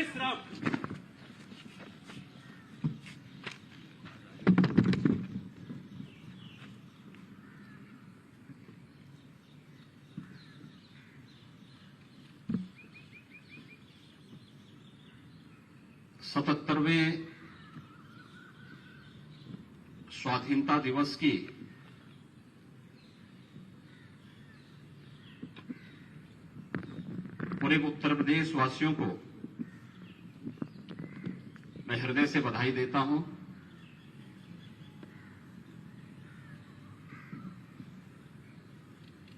जय श्री राम। सतहत्तरवें स्वाधीनता दिवस की पूरे उत्तर प्रदेश वासियों को मैं हृदय से बधाई देता हूं।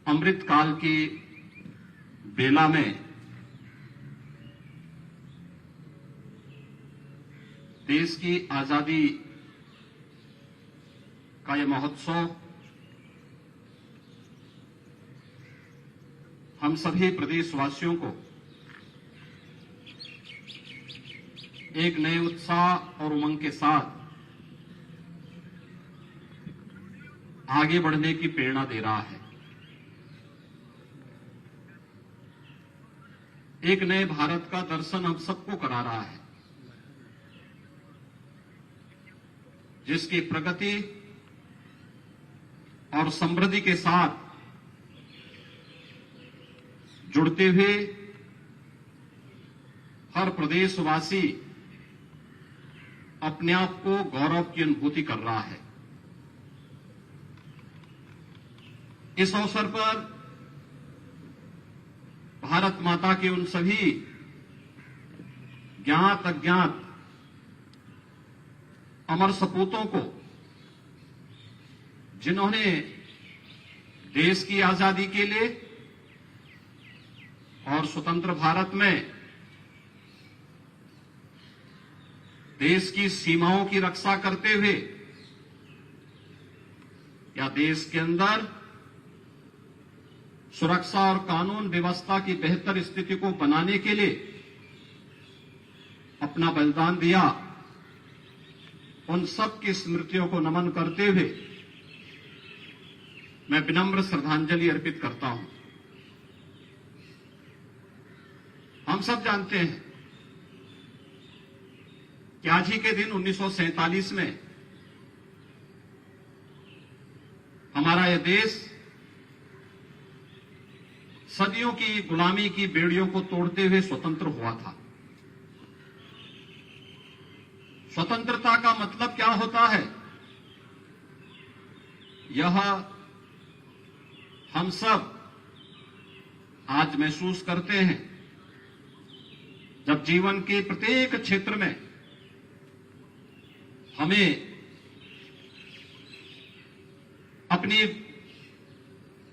अमृतकाल की बेला में देश की आजादी का यह महोत्सव हम सभी प्रदेशवासियों को एक नए उत्साह और उमंग के साथ आगे बढ़ने की प्रेरणा दे रहा है। एक नए भारत का दर्शन हम सबको करा रहा है, जिसकी प्रगति और समृद्धि के साथ जुड़ते हुए हर प्रदेशवासी अपने आप को गौरव की अनुभूति कर रहा है। इस अवसर पर भारत माता के उन सभी ज्ञात अज्ञात अमर सपूतों को जिन्होंने देश की आजादी के लिए और स्वतंत्र भारत में देश की सीमाओं की रक्षा करते हुए या देश के अंदर सुरक्षा और कानून व्यवस्था की बेहतर स्थिति को बनाने के लिए अपना बलिदान दिया, उन सब की स्मृतियों को नमन करते हुए मैं विनम्र श्रद्धांजलि अर्पित करता हूं। हम सब जानते हैं कि आज ही के दिन 1947 में हमारा यह देश सदियों की गुलामी की बेड़ियों को तोड़ते हुए स्वतंत्र हुआ था। स्वतंत्रता का मतलब क्या होता है, यह हम सब आज महसूस करते हैं, जब जीवन के प्रत्येक क्षेत्र में हमें अपनी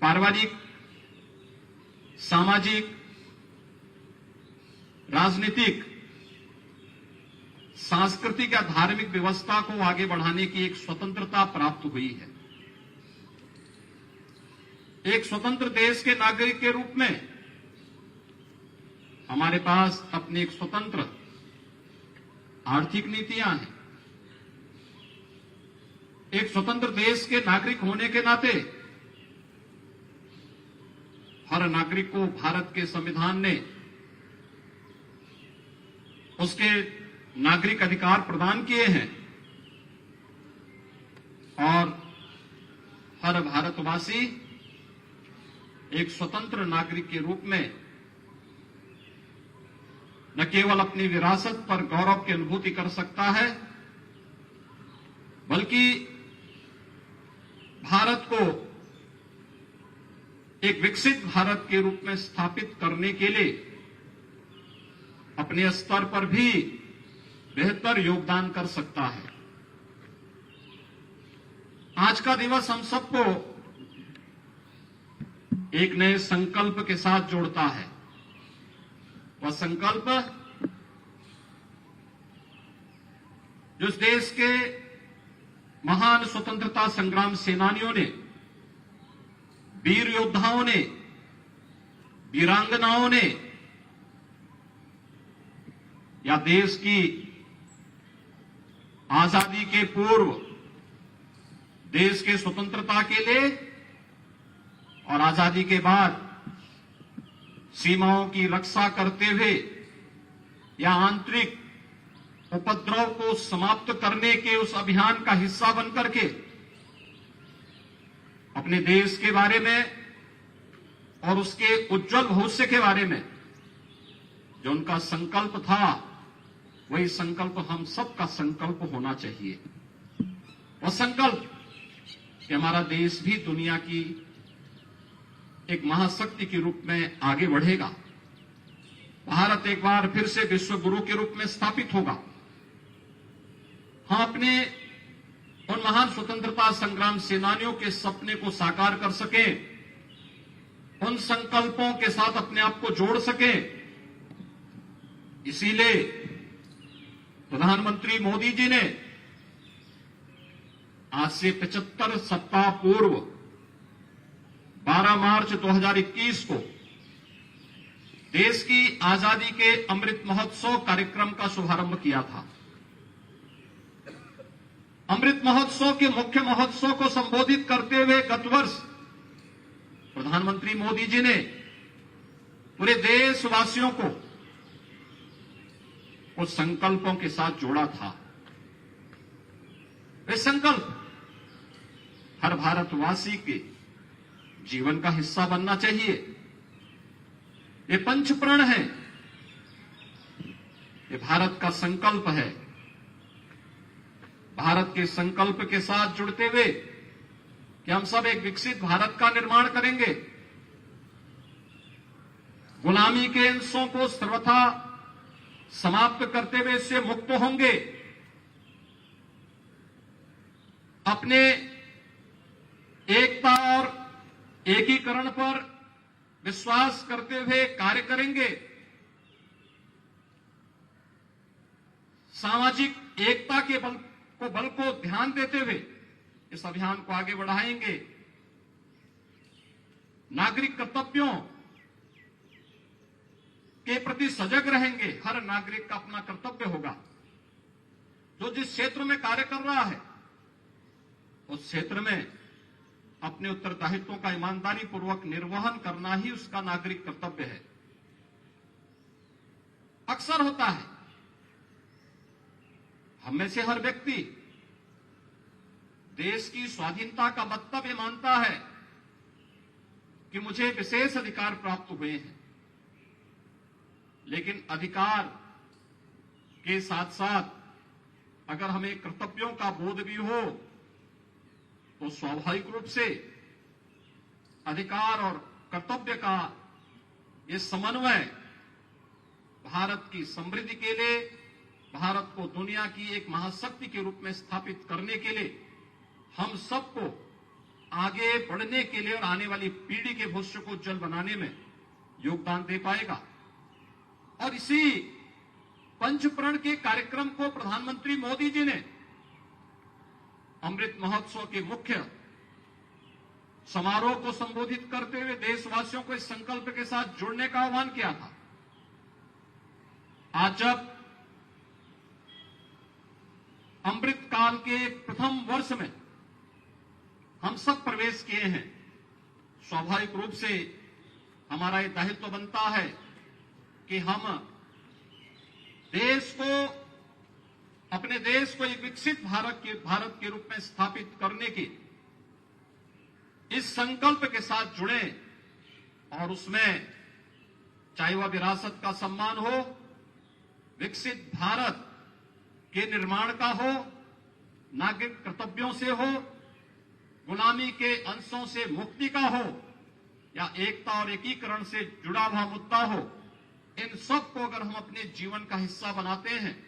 पारिवारिक, सामाजिक, राजनीतिक, सांस्कृतिक या धार्मिक व्यवस्था को आगे बढ़ाने की एक स्वतंत्रता प्राप्त हुई है। एक स्वतंत्र देश के नागरिक के रूप में हमारे पास अपनी एक स्वतंत्र आर्थिक नीतियां हैं। एक स्वतंत्र देश के नागरिक होने के नाते हर नागरिक को भारत के संविधान ने उसके नागरिक अधिकार प्रदान किए हैं और हर भारतवासी एक स्वतंत्र नागरिक के रूप में न केवल अपनी विरासत पर गौरव की अनुभूति कर सकता है, बल्कि भारत को एक विकसित भारत के रूप में स्थापित करने के लिए अपने स्तर पर भी बेहतर योगदान कर सकता है। आज का दिवस हम सबको एक नए संकल्प के साथ जोड़ता है। वह संकल्प जो इस देश के महान स्वतंत्रता संग्राम सेनानियों ने, वीर योद्धाओं ने, वीरांगनाओं ने या देश की आजादी के पूर्व देश के स्वतंत्रता के लिए और आजादी के बाद सीमाओं की रक्षा करते हुए या आंतरिक उपद्रव को समाप्त करने के उस अभियान का हिस्सा बनकर के अपने देश के बारे में और उसके उज्जवल भविष्य के बारे में जो उनका संकल्प था, वही संकल्प हम सबका संकल्प होना चाहिए। वह संकल्प कि हमारा देश भी दुनिया की एक महाशक्ति के रूप में आगे बढ़ेगा। भारत एक बार फिर से विश्व गुरु के रूप में स्थापित होगा। हम अपने उन महान स्वतंत्रता संग्राम सेनानियों के सपने को साकार कर सके, उन संकल्पों के साथ अपने आप को जोड़ सके। इसीलिए प्रधानमंत्री मोदी जी ने आज से 75 सप्ताह पूर्व 12 मार्च 2021 को देश की आजादी के अमृत महोत्सव कार्यक्रम का शुभारंभ किया था। अमृत महोत्सव के मुख्य महोत्सव को संबोधित करते हुए गत वर्ष प्रधानमंत्री मोदी जी ने पूरे देशवासियों को कुछ संकल्पों के साथ जोड़ा था। वे संकल्प हर भारतवासी के जीवन का हिस्सा बनना चाहिए। ये पंचप्रण है, ये भारत का संकल्प है। भारत के संकल्प के साथ जुड़ते हुए कि हम सब एक विकसित भारत का निर्माण करेंगे, गुलामी के अंशों को सर्वथा समाप्त करते हुए इससे मुक्त होंगे, अपने एकता और एकीकरण पर विश्वास करते हुए कार्य करेंगे, सामाजिक एकता के बल को ध्यान देते हुए इस अभियान को आगे बढ़ाएंगे, नागरिक कर्तव्यों के प्रति सजग रहेंगे। हर नागरिक का अपना कर्तव्य होगा। जो जिस क्षेत्र में कार्य कर रहा है उस क्षेत्र में अपने उत्तरदायित्वों का ईमानदारी पूर्वक निर्वहन करना ही उसका नागरिक कर्तव्य है। अक्सर होता है हम में से हर व्यक्ति देश की स्वाधीनता का मतलब ये मानता है कि मुझे विशेष अधिकार प्राप्त हुए हैं, लेकिन अधिकार के साथ साथ अगर हमें कर्तव्यों का बोध भी हो तो स्वाभाविक रूप से अधिकार और कर्तव्य का ये समन्वय भारत की समृद्धि के लिए, भारत को दुनिया की एक महाशक्ति के रूप में स्थापित करने के लिए, हम सबको आगे बढ़ने के लिए और आने वाली पीढ़ी के भविष्य को उज्जवल बनाने में योगदान दे पाएगा। और इसी पंचप्रण के कार्यक्रम को प्रधानमंत्री मोदी जी ने अमृत महोत्सव के मुख्य समारोह को संबोधित करते हुए देशवासियों को इस संकल्प के साथ जुड़ने का आह्वान किया था। आज जब अमृत काल के प्रथम वर्ष में हम सब प्रवेश किए हैं, स्वाभाविक रूप से हमारा ये दायित्व बनता है कि हम देश को, अपने देश को एक विकसित भारत के रूप में स्थापित करने की इस संकल्प के साथ जुड़े और उसमें चाहे वह विरासत का सम्मान हो, विकसित भारत के निर्माण का हो, नागरिक कर्तव्यों से हो, गुलामी के अंशों से मुक्ति का हो, या एकता और एकीकरण से जुड़ा हुआ मुद्दा हो, इन सब को अगर हम अपने जीवन का हिस्सा बनाते हैं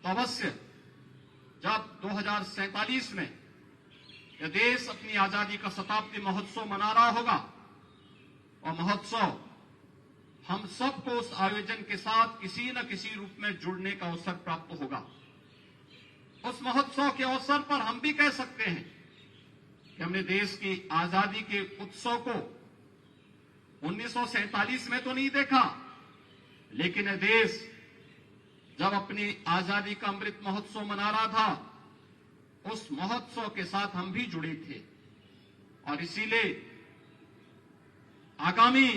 तो अवश्य जब 2047 में यह देश अपनी आजादी का शताब्दी महोत्सव मना रहा होगा, और महोत्सव हम सबको उस आयोजन के साथ किसी न किसी रूप में जुड़ने का अवसर प्राप्त होगा। उस महोत्सव के अवसर पर हम भी कह सकते हैं कि हमने देश की आजादी के उत्सव को 1947 में तो नहीं देखा, लेकिन यह देश जब अपनी आजादी का अमृत महोत्सव मना रहा था, उस महोत्सव के साथ हम भी जुड़े थे। और इसीलिए आगामी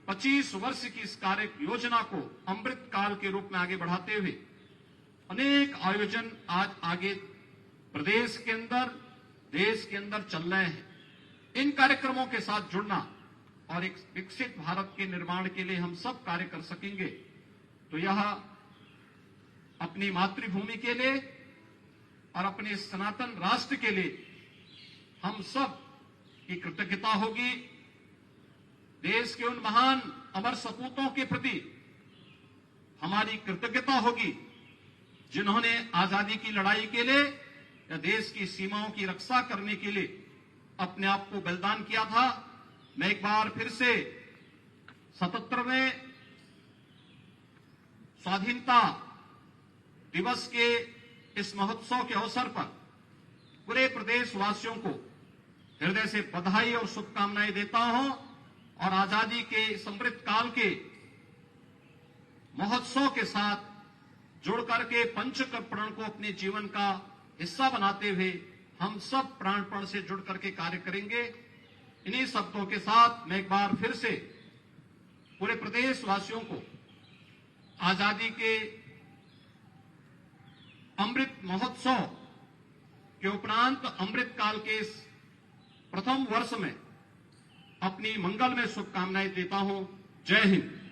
25 वर्ष की इस कार्य योजना को अमृत काल के रूप में आगे बढ़ाते हुए अनेक आयोजन आज आगे प्रदेश के अंदर, देश के अंदर चल रहे हैं। इन कार्यक्रमों के साथ जुड़ना और एक विकसित भारत के निर्माण के लिए हम सब कार्य कर सकेंगे तो यह अपनी मातृभूमि के लिए और अपने सनातन राष्ट्र के लिए हम सब की कृतज्ञता होगी। देश के उन महान अमर सपूतों के प्रति हमारी कृतज्ञता होगी जिन्होंने आजादी की लड़ाई के लिए या देश की सीमाओं की रक्षा करने के लिए अपने आप को बलिदान किया था। मैं एक बार फिर से 77वें स्वाधीनता दिवस के इस महोत्सव के अवसर पर पूरे प्रदेशवासियों को हृदय से बधाई और शुभकामनाएं देता हूं और आजादी के समृद्ध काल के महोत्सव के साथ जुड़ करके पंचकर्पण को अपने जीवन का हिस्सा बनाते हुए हम सब प्राणपण से जुड़ करके कार्य करेंगे। इन्हीं शब्दों के साथ मैं एक बार फिर से पूरे प्रदेशवासियों को आजादी के अमृत महोत्सव के उपरांत अमृत काल के इस प्रथम वर्ष में अपनी मंगलमय शुभकामनाएं देता हूं। जय हिंद।